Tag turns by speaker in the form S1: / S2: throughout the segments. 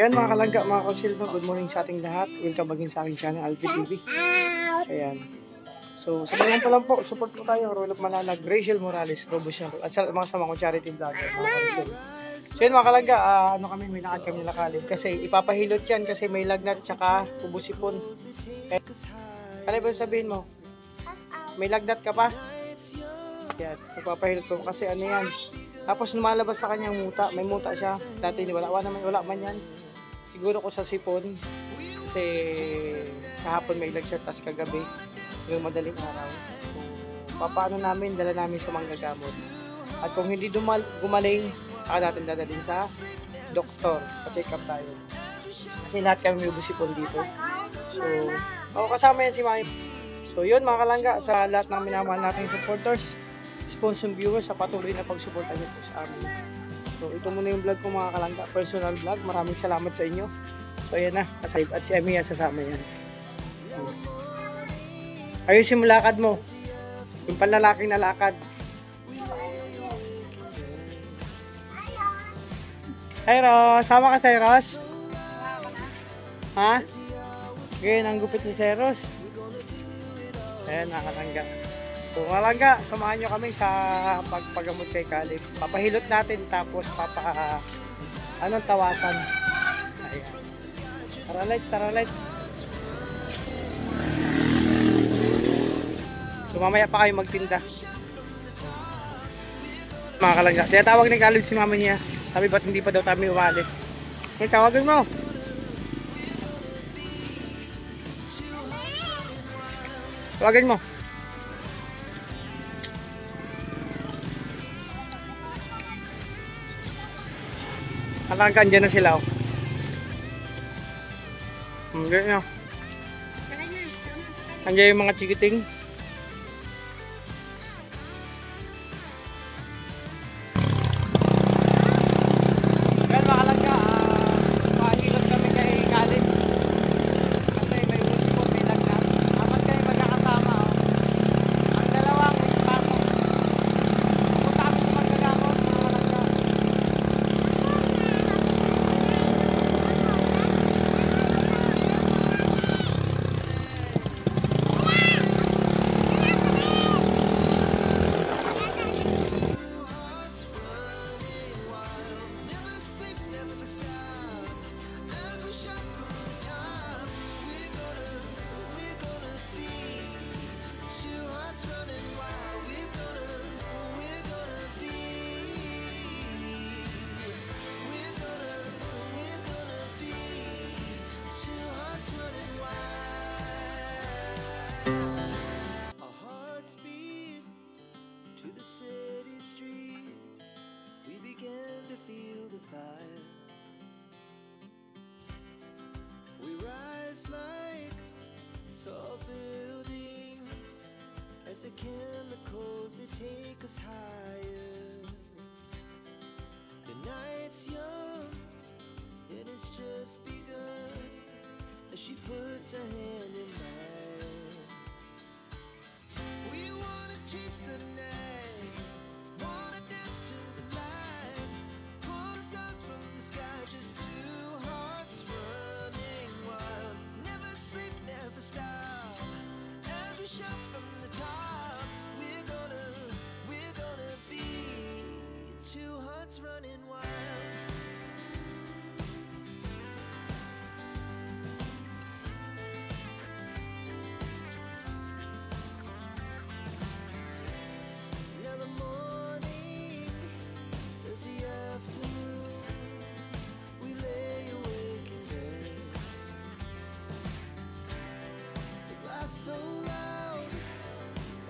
S1: Ayan mga kalangga, mga kausildo, good morning sa ating lahat. Welcome again sa aking channel, Alfie TV. Ayan. So, sabayan pa lang po, support po tayo, Rolop Malalag, Rachel Morales, Robos Yan, at sa mga sama kong charity vlogger, mga kausildo. So yun mga kalangga, may lakad kami nakakalib kasi ipapahilot yan kasi may lagnat tsaka ubusipon. Ano ba sabihin mo? May lagnat ka pa? Yan, ipapahilot ko kasi ano yan. Tapos lumalabas sa kanyang muta, may muta siya. Dati wala man yan. Siguro ko sa sipon kasi kahapon may lag siya, tas kagabi yung madaling araw. So papaano namin, dala namin sa manggagamot. At kung hindi gumaling, saka natin dadalhin sa doktor, pa-check up tayo. Kasi lahat kami may busipon dito. So, kasama yan si Mami. So yun mga kalangga, sa lahat ng minamahal nating supporters, sponsor viewers, sa patuloy na pagsuporta niyo po sa amin. So ito muna yung vlog ko mga kalangga, personal vlog. Maraming salamat sa inyo. So ayan na, at si Emiya sasama yan. Ayusin mo lakad mo, yung panlalaking na lakad. Hi Ros, sama ka sa Ros? Ha? Ganyan ang gupit ni Ros. Ayan mga kalangga. So mga kalangga, samahan nyo kami sa pagpagamot kay Caleb. Papahilot natin tapos tawasan. Ayan. Tara lights. So mamaya pa kayo magtinda. Mga kalangga, tinatawag ni Caleb si mama niya. Sabi ba't hindi pa daw kami umalis? Okay, tawagan mo. Tawagan mo. Kalangga, andyan na sila. Andyan na. Andyan yung mga chikiting.
S2: The chemicals that take us higher. The night's young and it's just begun as she puts her hand in mine. We wanna chase the night, wanna dance to the light, pull stars from the sky, just two hearts running wild. Never sleep, never stop, as we shout from the top. Running wild. Now the morning is the afternoon. We lay awake in bed. The glass so loud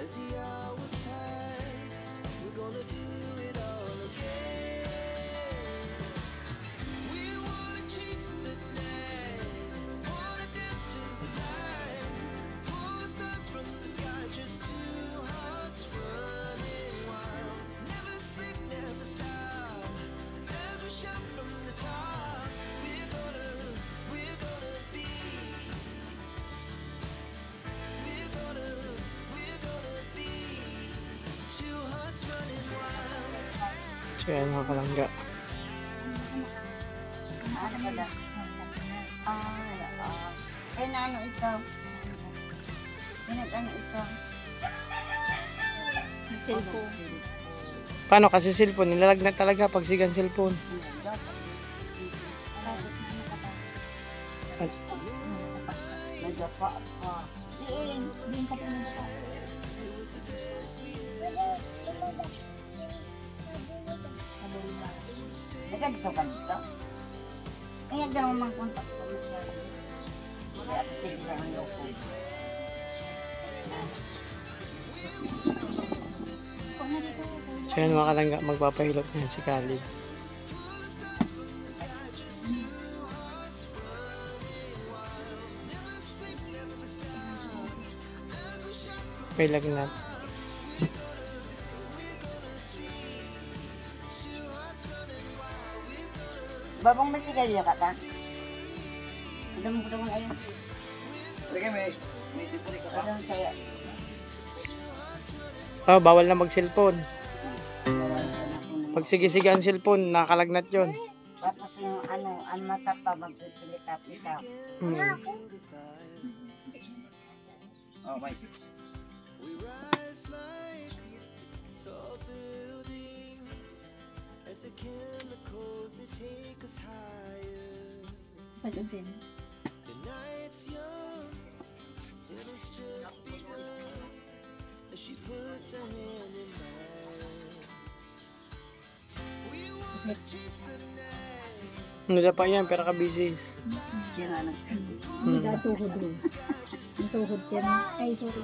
S2: as the hours pass. We're gonna do it all again.
S1: So yan mga kalangga.
S3: Eh, ano ikaw? Ano ikaw?
S4: Nag-cellphone.
S1: Paano kasi cellphone? Nilalagnat talaga pag sigang cellphone.
S4: Tapos na ano ka pa?
S3: Nagapa pa.
S4: Diyan ka pa nagpa.
S3: Nagandito ka dito? Kaya daw mang-contact ko mo siya. Kaya ako sige lang ang loko.
S4: Kung narito ko.
S1: So yan mga kalangga, magpapahilot na yan si Caleb. May lagnat.
S3: Babang masigalya ka ta? Alam mo naman ayun. Alam sa'yo.
S1: Oh, bawal na mag-cellphone. Pag sige-sige ang cellphone, nakalagnat yon.
S3: Tapos yung ang mata pa, magpipilitap-litap.
S5: Oh, Mike.
S2: Tall buildings as the chemicals they take us higher.
S4: Pag-usin.
S2: The night's young and it's just begun as she puts her hand in mine. We wanna chase the night.
S1: Ano na pa yan, pero ka-business.
S3: Siya nga nagsabi.
S4: Tuhod rin. Ang tuhod yan. Ay, sorry.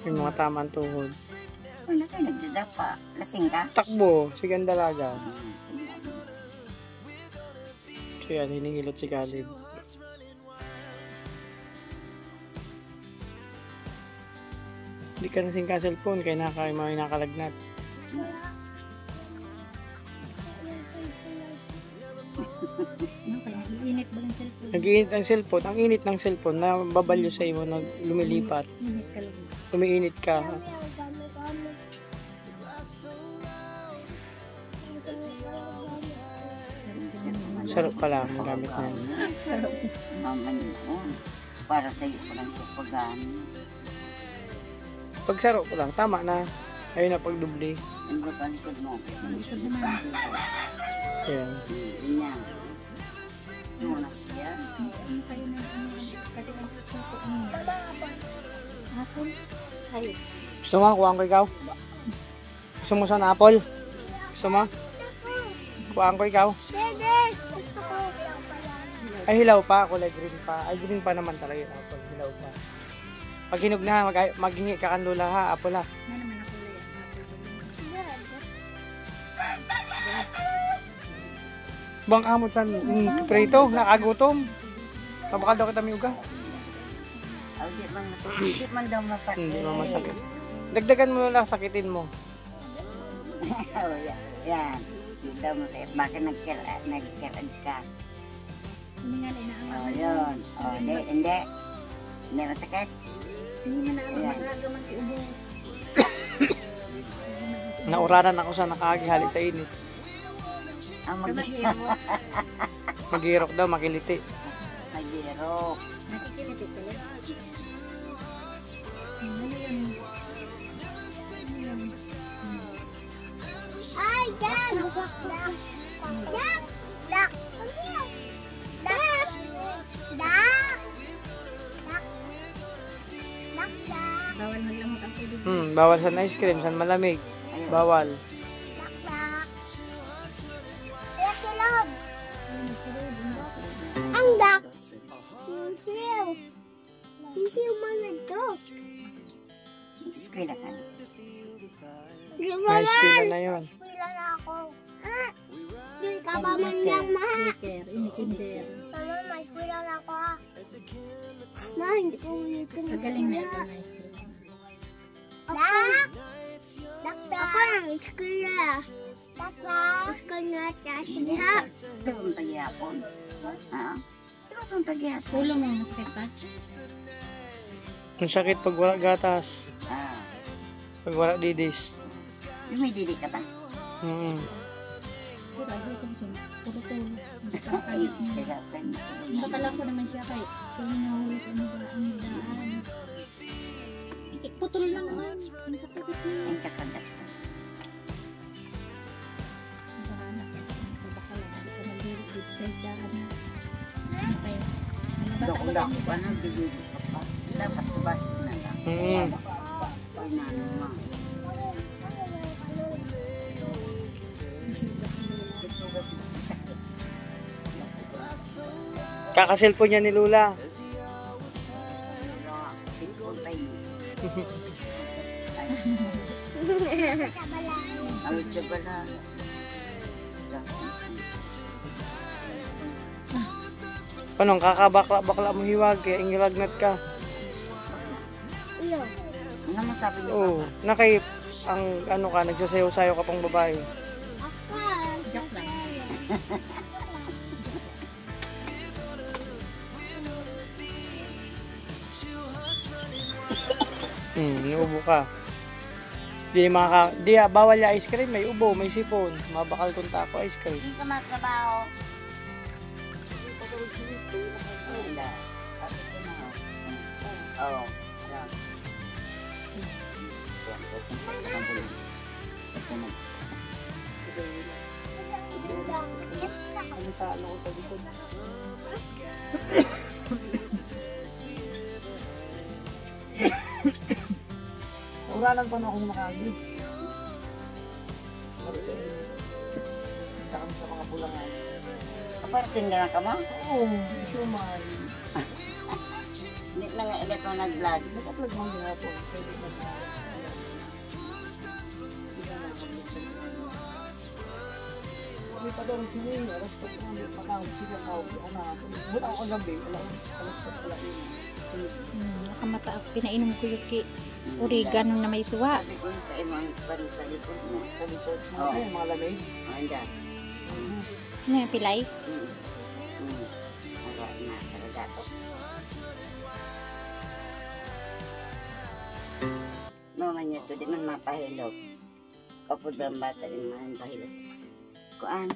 S1: Yung mga tamang tuhod.
S3: Ano kayo nagdadapa? Lasing ka?
S1: Takbo, sigang dalaga. So yan, hinihilot si Caleb. Hindi ka nasing ka-cellphone, kaya may nakalagnat.
S4: Ano kaya? Init ba ng cellphone?
S1: Nag-iinit ang cellphone, ang init ng cellphone na babalyo sa iyo, lumilipat.
S4: Init ka lang.
S1: Umiinit ka. Sarap pala ang gamit na yan.
S3: Mama noon. Para sa'yo ko lang sa pagano.
S1: Pag sarap ko lang, tama na. Ayun na pagdubli.
S3: Ang babalikod mo.
S4: Likod naman.
S1: Ayan.
S3: Ganyan. Gusto mo na siya.
S4: Ano kayo na pati ang cellphone niya? Hapon? Ay,
S1: Gusto mo, kuhaan ko ikaw? Gusto mo sana apple? Gusto mo? Kuhaan ko ikaw? Ay, hilaw pa. Kulay green pa. Ay, green pa naman talaga yung apple. Hilaw pa. Pag hinog na, maghingi ka kandula ha, apple ha.
S4: na naman ako lang.
S1: Bang kamot sa prito, nakagutom. Mabakal daw kita may uga.
S3: Di man masakit. Di man daw masakit.
S1: Hindi mo masakit. Dagdagan mo lang, sakitin mo.
S3: Oh, yan. Di daw masakit. Bakit nagkirad ka?
S4: Hindi nga na
S3: Oh,
S4: inaangaman.
S3: yun. Oh, hindi. Hindi masakit.
S4: Hindi nga na magagaman si Ubo.
S1: Nauraran ako sa nakakagihali sa init.
S3: Ang
S4: Kamahiro mo.
S1: Maghirok daw, makiliti.
S3: mag-irok.
S4: Nakikiliti ka lang. Ano yun?
S6: Ay, Dan! Dak! Dak! Dak! Dak! Dak! Dak! Dak! Dak!
S4: Bawal maglamot ang tubig.
S1: Bawal sa ice cream, san malamig. Bawal.
S6: Dak! Dak! Kaya kilog! Ang dak! Sisiw! Sisiw mo na ito!
S3: Eskwela ka na.
S6: Di ba
S1: May eskwela na yun.
S6: Eskwela na ako. Ha? Di ka ba man lang, ma?
S4: Kinder, inikinder.
S6: Mama, may eskwela na ako, ha? Ma, hindi ko ulitin.
S4: Magaling na ito na ice cream.
S6: Dak! Dak! Ako ang eskwela. Dak! Gusto nga tayo ha?
S3: Ito ang tagyapon. Ha? Ito ang tagyapon.
S4: Ulo mo, masakit pa?
S1: Ang sakit pag wala gatas.
S3: Ah.
S1: Pag wala didis.
S3: Lumidili ka ba?
S4: Pero ay, ito gusto. Tulo-tulo. Mas kakayat niya.
S3: Hirapan mo.
S4: Bakala ko naman siya kay kung nahuli sa mga daan. Putol na naman. Ang kakapit niya.
S3: Ang kakagat ko.
S4: Bahala ka. Baka lang. Hindi ka magliri dito sa higdahan na. Ano kayo? Nabasa ba
S3: Dok-dok
S4: kayo?
S3: pa na, bibili ka pa. Dapat sa basit na lang. Pag naano mo. Sugat mo. Sakit.
S1: Kakaselfon niya ni Lula.
S3: Sipon tayo. Awit ka pala. Diyan.
S1: Paano, kakabakla mo hiwag, kaya ingilagnat ka.
S6: Iyo.
S3: Ano masabi niyo?
S1: Oo, nakay, ang ano ka, nagsasayaw-sayaw ka pang babae.
S4: Joke lang.
S1: Ubo ka. Bawal yung ice cream, may ubo, may sipon. Mabakal kung tako ice cream.
S3: Hindi ka matrabaho. Wala. Sabi ko na. Oo. Yan. Yan. Kung saan ka buli. Ito na.
S1: Ano sa ano ko sa likod? Uralan pa na akong makagli. Punta kami sa mga bulangan.
S3: Kaparating na lang ka mo?
S1: Oo, sumay.
S3: Hindi na nga ilit mo nag-vlog.
S1: Naka-vlog mo nga po. Pwede na na. May pa daw sila alas pa ko may patawag sila kao. Wala ako gabi, alas pa pala yun.
S4: Nakamata ako. Pinainom ko yung oregano na may suwa.
S3: Sabi ko sa imo ang pari sa likod mo.
S1: Sa likod,
S3: Oo.
S1: mga lamig.
S3: Andyan.
S4: Ano yung pilay?
S3: Ara na, karagato. Mama niya to, di man mapahilog. Kapod ba ang bata, di man pahilog. Kuan,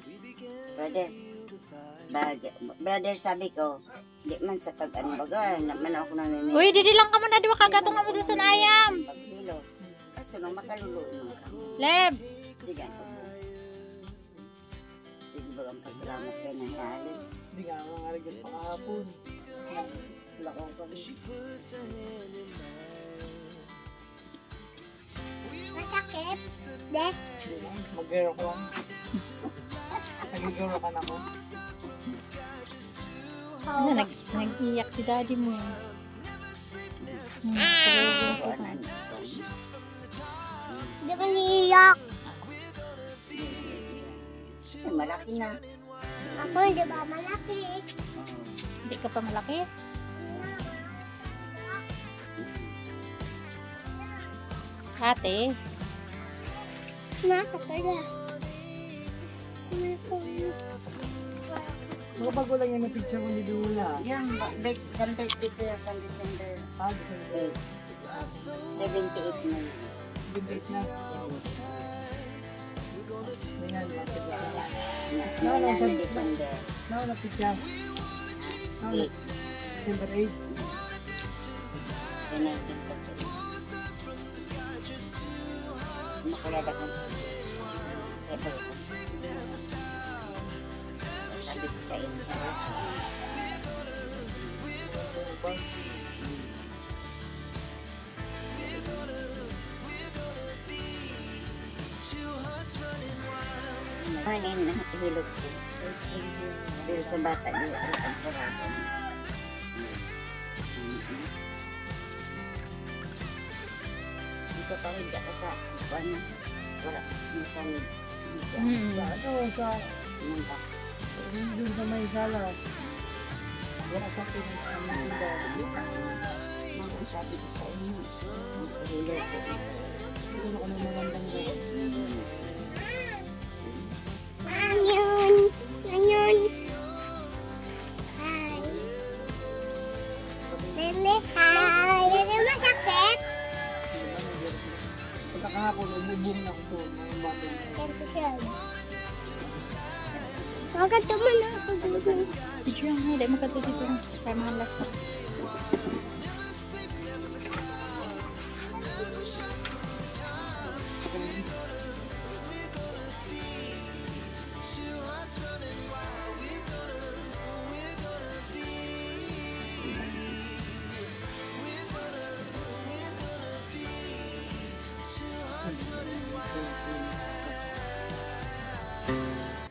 S3: brother, sabi ko, di man sa pag-ano baga, man ako nang
S4: Uy, didi lang ka muna. Di ba kagatong mo doon sa ayam?
S3: Paghilog. Kasi nung makaluluin mo ka.
S4: Leb!
S3: Sige, ako. Sige ba ang pasalamat kayo na hali?
S1: Hindi nga mga regal pa kahapon. Wala akong kami.
S6: Masakit. De.
S1: Mag-gero ko lang. Nag-gero ka na ko.
S4: Ano, nag-iyak si daddy mo.
S3: Kuan, ano,
S6: Hindi ka niiyak.
S3: kasi malaki na.
S6: Ako hindi ba malaki?
S4: Hindi ka pa malaki? Ate,
S6: Nakakala.
S1: Nakabago lang yan yung picture mo ni Lula.
S3: Yan, isang birthday ko yan, isang December
S1: December
S3: 8. 78 na yun.
S1: good days na. Ganyan, mga picture.
S3: Na December
S1: Na picture.
S3: 8.
S1: December 8.
S3: Pinaitin ko ito. Makulada ko sa table ko. Sabi ko sa inyo. Morning, nakahilot ko. Pero sa bata, di ako ang sarado. Dito pa rin ka sa ano, wala sinasanid.
S1: Sa ano, sa
S3: Nunta.
S1: doon sa may sala. Wala sa pinagsasabi.
S3: Kasi, mga sabi ko sa inyo, nakahilot ko.
S1: Siguro ko na magandang doon.
S6: Anyon. Anyon. Hi. Lele, hi. Lele, masakit?
S1: Pagka kahapon, umubong na ako doon. May bato.
S6: Kento siya. Bakit naman ako dito?
S4: Video nga, hindi mo dito. Kaya mahalas pa.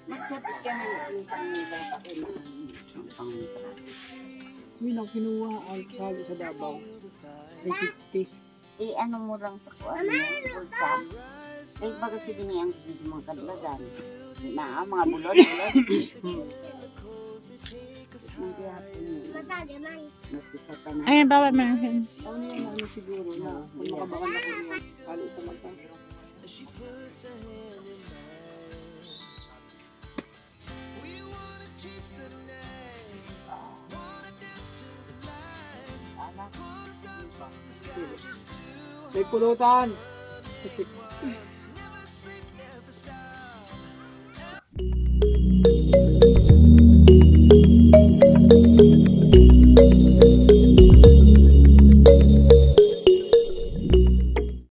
S3: Magsabit ka na yung pangita pa pangita.
S1: Yun ang kinuha ang sali sa Davao. 350.
S3: Eh, ano mo lang sa kuwan mo, bulsa. Kaya ba kasi biniyang sa mga kadlagan? Na, mga bulon-bulon. Hindi hapon yun.
S6: Matali man.
S3: Mas isa ka na.
S4: Ayun, bawal mo yun.
S1: Ano yan, ano siguro na kung makabakan na kung sali sa mata.
S3: Ala,
S1: May pulutan.